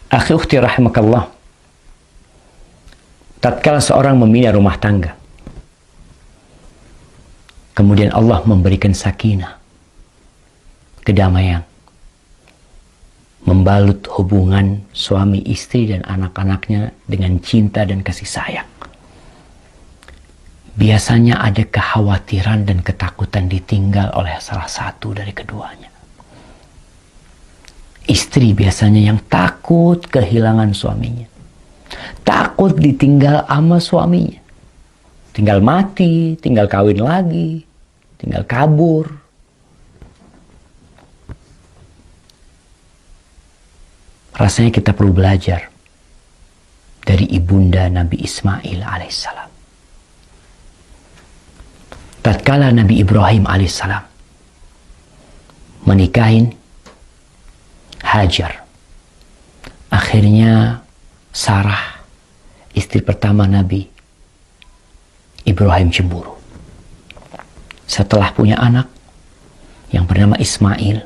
Akhi ukhti rahimakallah, tatkala seorang membina rumah tangga, kemudian Allah memberikan sakinah, kedamaian, membalut hubungan suami istri dan anak-anaknya dengan cinta dan kasih sayang. Biasanya ada kekhawatiran dan ketakutan ditinggal oleh salah satu dari keduanya. Istri biasanya yang takut kehilangan suaminya, takut ditinggal sama suaminya, tinggal mati, tinggal kawin lagi, tinggal kabur. Rasanya kita perlu belajar dari ibunda Nabi Ismail alaihissalam. Tatkala Nabi Ibrahim alaihissalam menikahin Hajar, akhirnya Sarah, istri pertama Nabi Ibrahim, cemburu. Setelah punya anak yang bernama Ismail,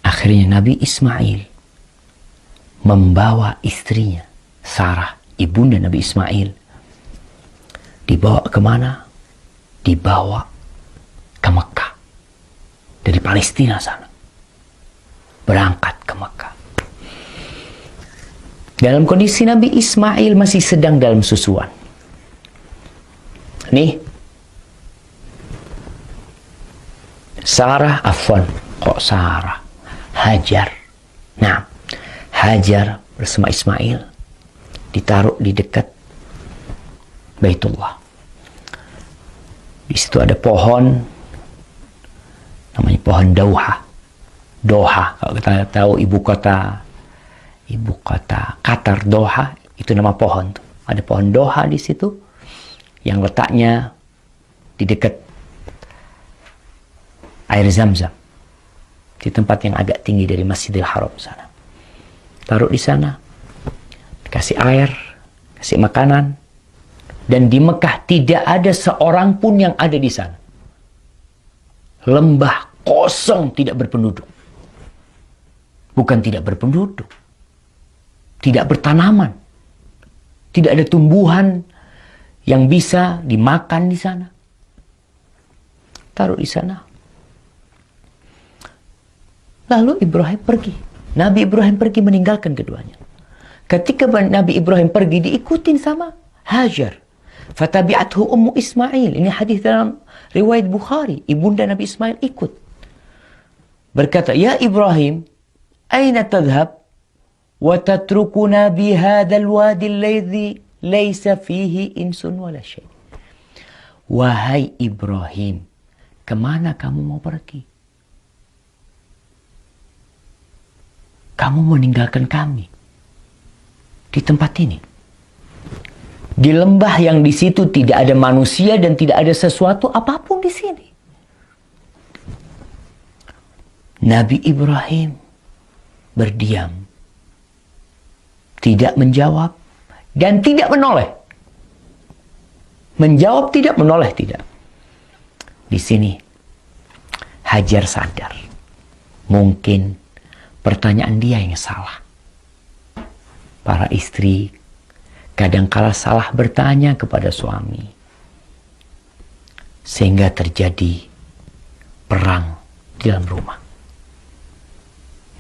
akhirnya Nabi Ismail membawa istrinya Sarah, ibunda Nabi Ismail, dibawa kemana? Dibawa ke Mekah dari Palestina sana, berangkat ke Mekah. Dalam kondisi Nabi Ismail masih sedang dalam susuan. Nih, Sarah, Hajar. Nah, Hajar bersama Ismail ditaruh di dekat Baitullah. Di situ ada pohon, namanya pohon Doha. Kalau kita tahu ibu kota Qatar, Doha, itu nama pohon tuh. Ada pohon Doha di situ yang letaknya di dekat air Zam-Zam, di tempat yang agak tinggi dari Masjidil Haram sana. Taruh di sana, kasih air, kasih makanan, dan di Mekah tidak ada seorang pun yang ada di sana. Lembah kosong, tidak berpenduduk. Bukan tidak berpenduduk, tidak bertanaman, tidak ada tumbuhan yang bisa dimakan di sana. Taruh di sana. Lalu Ibrahim pergi. Nabi Ibrahim pergi meninggalkan keduanya. Ketika Nabi Ibrahim pergi, diikutin sama Hajar. Fatabi'athu ummu Ismail. Ini hadis dalam riwayat Bukhari. Ibunda Nabi Ismail ikut. Berkata, "Ya Ibrahim, aina tadhhab wa tatrukuna bi hadzal wadi alladhi laysa fihi insun wala syai." Wahai Ibrahim, kemana kamu mau pergi? Kamu meninggalkan kami di tempat ini, di lembah yang di situ tidak ada manusia dan tidak ada sesuatu apapun di sini. Nabi Ibrahim berdiam, tidak menjawab dan tidak menoleh. Menjawab tidak, menoleh tidak. Di sini Hajar sadar, mungkin pertanyaan dia yang salah. Para istri kadangkala salah bertanya kepada suami, sehingga terjadi perang di dalam rumah.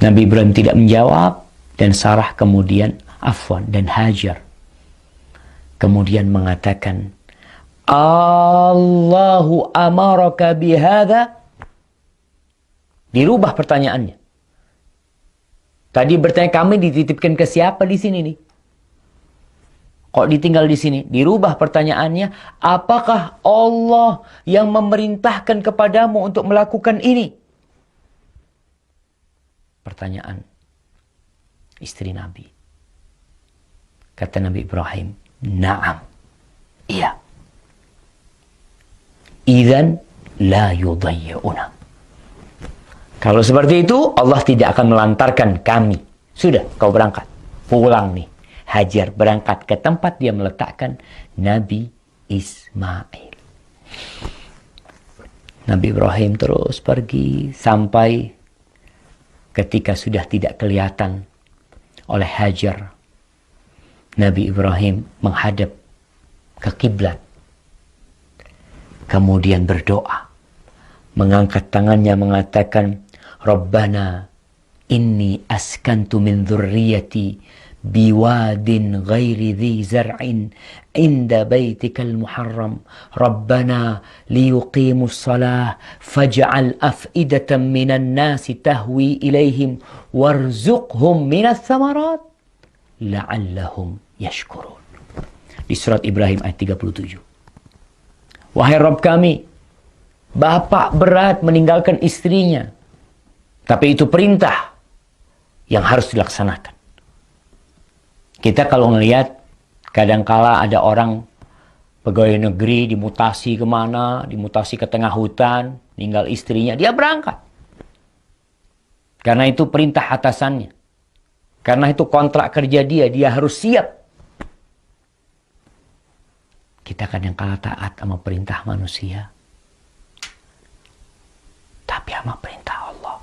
Nabi Ibrahim tidak menjawab, dan Sarah kemudian dan Hajar kemudian mengatakan, Allahu amaraka bihadza. Dirubah pertanyaannya. Tadi bertanya, kami dititipkan ke siapa di sini nih? Kok ditinggal di sini? Dirubah pertanyaannya, apakah Allah yang memerintahkan kepadamu untuk melakukan ini? Pertanyaan istri Nabi. Kata Nabi Ibrahim, na'am. Iya. Idzan la yudayyi'una. Kalau seperti itu, Allah tidak akan melantarkan kami. Sudah, kau berangkat. Pulang nih. Hajar berangkat ke tempat dia meletakkan Nabi Ismail. Nabi Ibrahim terus pergi sampai ketika sudah tidak kelihatan oleh Hajar, Nabi Ibrahim menghadap ke kiblat, kemudian berdoa, mengangkat tangannya mengatakan, Rabbana inni askantu min dzurriyyati biwadin ghairi dhi zar'in inda baitikal muharram Rabbana liyuqimus salah faj'al af'idatan minan nasi tahwi ilaihim warzuqhum minas thamarat la'allahum yashkurun. Di surat Ibrahim ayat 37. Wahai Rabb kami, bapak berat meninggalkan istrinya, tapi itu perintah yang harus dilaksanakan. Kita kalau melihat kadangkala ada orang pegawai negeri dimutasi kemana, dimutasi ke tengah hutan, tinggal istrinya, dia berangkat. Karena itu perintah atasannya. Karena itu kontrak kerja dia harus siap. Kita kadangkala taat sama perintah manusia, tapi sama perintah Allah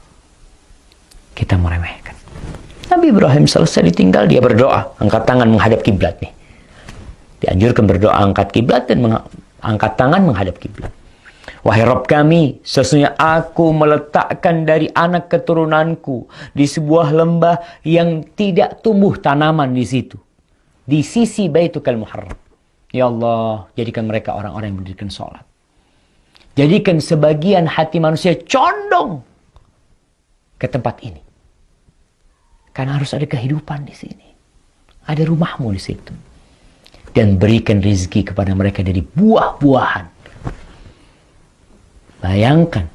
kita meremehkan. Nabi Ibrahim selesai ditinggal, dia berdoa, angkat tangan menghadap kiblat nih. Dianjurkan berdoa angkat kiblat dan angkat tangan menghadap kiblat. Wahai Rabb kami, sesungguhnya aku meletakkan dari anak keturunanku di sebuah lembah yang tidak tumbuh tanaman di situ, di sisi Baitukal Muharram. Ya Allah, jadikan mereka orang-orang yang mendirikan sholat. Jadikan sebagian hati manusia condong ke tempat ini. Karena harus ada kehidupan di sini. Ada rumahmu di situ. Dan berikan rizki kepada mereka dari buah-buahan. Bayangkan,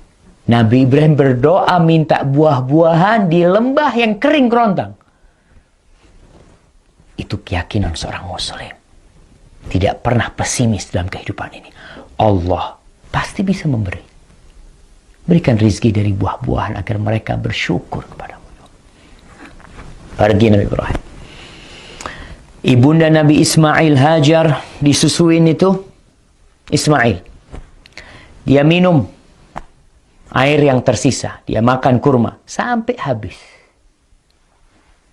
Nabi Ibrahim berdoa minta buah-buahan di lembah yang kering kerontang. Itu keyakinan seorang muslim. Tidak pernah pesimis dalam kehidupan ini. Allah pasti bisa memberi. Berikan rizki dari buah-buahan agar mereka bersyukur kepadamu. Pergi Nabi Ibrahim. Ibunda Nabi Ismail, Hajar, disusuin itu Ismail. Dia minum air yang tersisa. Dia makan kurma sampai habis.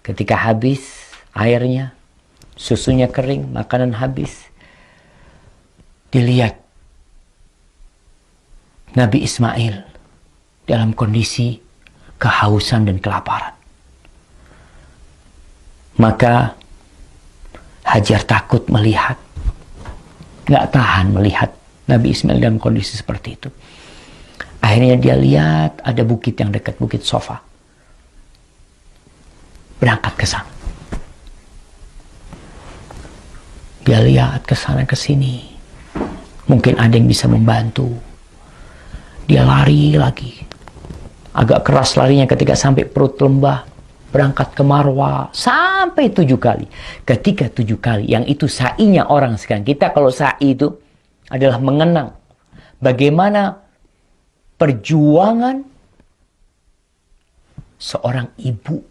Ketika habis airnya, susunya kering, makanan habis, dilihat Nabi Ismail dalam kondisi kehausan dan kelaparan. Maka Hajar takut melihat, nggak tahan melihat Nabi Ismail dalam kondisi seperti itu. Akhirnya dia lihat ada bukit yang dekat, bukit Sofa. Berangkat ke sana. Dia lihat ke sana ke sini. Mungkin ada yang bisa membantu. Dia lari lagi. Agak keras larinya ketika sampai perut lembah. Berangkat ke Marwa sampai 7 kali. Ketika 7 kali, yang itu sa'inya orang sekarang. Kita kalau sa'i itu adalah mengenang bagaimana perjuangan seorang ibu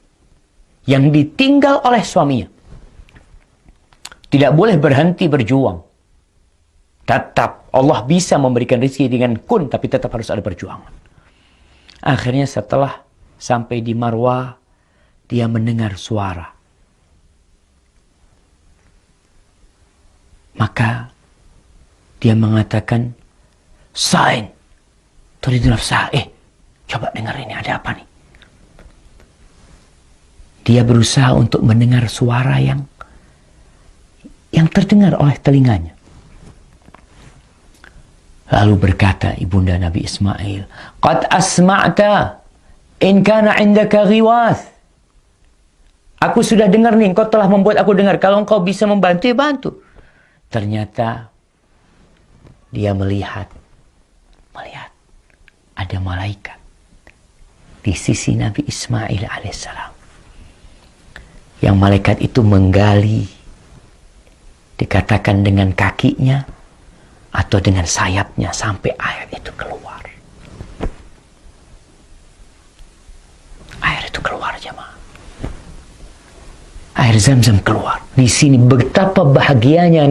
yang ditinggal oleh suaminya. Tidak boleh berhenti berjuang. Tetap Allah bisa memberikan rezeki dengan kun, tapi tetap harus ada perjuangan. Akhirnya setelah sampai di Marwa, dia mendengar suara. Maka dia mengatakan, Sain, turidu nafsah. Coba dengar ini, ada apa nih? Dia berusaha untuk mendengar suara yang terdengar oleh telinganya. Lalu berkata ibunda Nabi Ismail, Qad asma'ta in kana indaka ghiwath. Aku sudah dengar nih, engkau telah membuat aku dengar. Kalau engkau bisa membantu, ya bantu. Ternyata dia melihat ada malaikat di sisi Nabi Ismail alaihissalam. Yang malaikat itu menggali, dikatakan dengan kakinya atau dengan sayapnya sampai air itu keluar. Air itu keluar, jemaah. Air Zam-Zam keluar. Di sini betapa bahagianya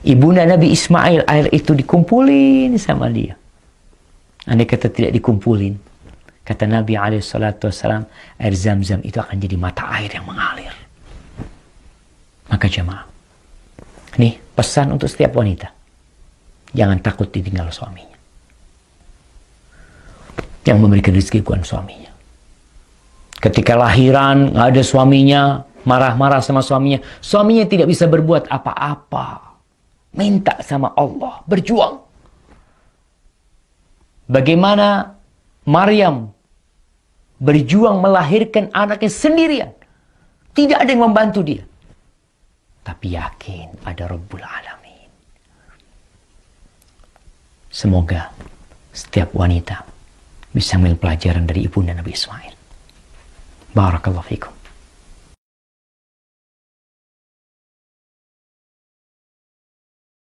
ibunda Nabi Ismail. Air itu dikumpulin sama dia. Andai kata tidak dikumpulin, Kata Nabi SAW, air Zam-Zam itu akan jadi mata air yang mengalir. Maka jemaah, nih pesan untuk setiap wanita. Jangan takut ditinggal suaminya. Yang memberikan rezeki bukan suaminya. Ketika lahiran, nggak ada suaminya, marah-marah sama suaminya. Suaminya tidak bisa berbuat apa-apa. Minta sama Allah, berjuang. Bagaimana Maryam berjuang melahirkan anaknya sendirian. Tidak ada yang membantu dia. Tapi yakin ada Rabbul Alamin. Semoga setiap wanita bisa mengambil pelajaran dari ibunda Nabi Ismail. Barakallahu fikum.